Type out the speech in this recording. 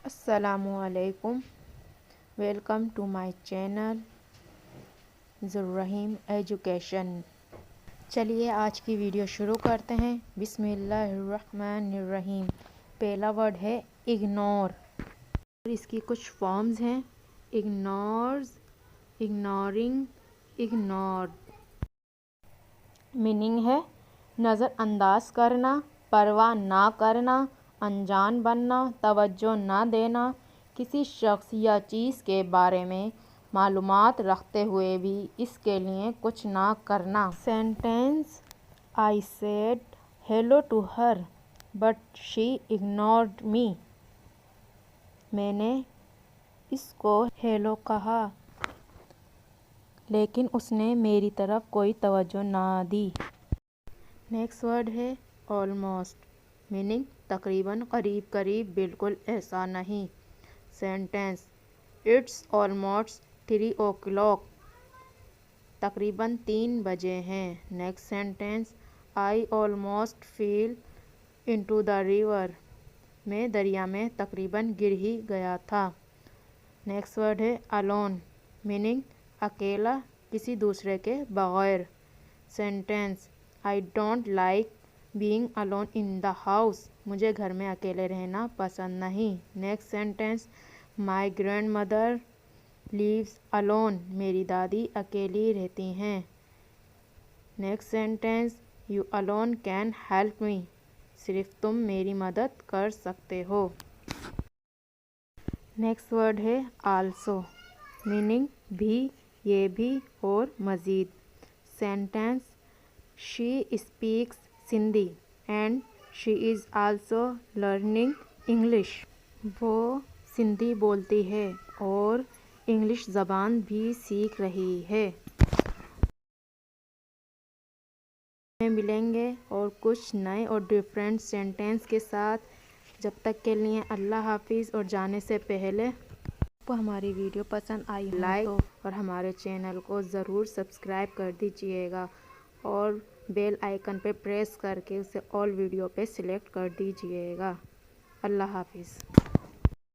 السلام علیکم، welcome to my channel Zulrahim education. چلیے آج کی ویڈیو شروع کرتے ہیں۔ بسم اللہ الرحمن الرحیم۔ پہلا ورڈ ہے اگنور، اور اس کی کچھ فارمز ہیں: اگنورز، اگنورنگ، اگنورڈ۔ میننگ ہے نظر انداز کرنا، پرواہ نہ کرنا، انجان بننا، توجہ نہ دینا، کسی شخص یا چیز کے بارے میں معلومات رکھتے ہوئے بھی اس کے لیے کچھ نہ کرنا۔ Sentence: I said hello to her, but she ignored me. میں نے اس کو ہیلو کہا لیکن اس نے میری طرف کوئی توجہ نہ دی۔ نیکسٹ ورڈ ہے almost، میننگ تقریباً، قریب قریب، بالکل ایسا نہیں۔ Sentence: It's almost 3 o'clock. تقریباً 3 بجے ہیں۔ Next sentence: I almost fell into the river. میں دریا میں تقریباً گر ہی گیا تھا۔ نیکسٹ ورڈ ہے alone، میننگ اکیلا، کسی دوسرے کے بغیر۔ Sentence: I don't like being alone in the house. مجھے گھر میں اکیلے رہنا پسند نہیں۔ Next sentence: My grandmother lives alone. میری دادی اکیلی رہتی ہیں۔ Next sentence: You alone can help me. صرف تم میری مدد کر سکتے ہو۔ نیکسٹ ورڈ ہے also، میننگ بھی، یہ بھی اور مزید۔ Sentence: She speaks Sindhi and she is also learning English. وہ سندھی بولتی ہے اور انگلش زبان بھی سیکھ رہی ہے۔ ملیں گے اور کچھ نئے اور ڈفرینٹ سینٹینس کے ساتھ۔ جب تک کے لیے اللہ حافظ، اور جانے سے پہلے آپ کو ہماری ویڈیو پسند آئی ہو لائک اور ہمارے چینل کو ضرور سبسکرائب کر دیجئے گا، اور بیل آئیکن پہ پریس کر کے اسے آل ویڈیو پہ سلیکٹ کر دیجئے گا۔ اللہ حافظ۔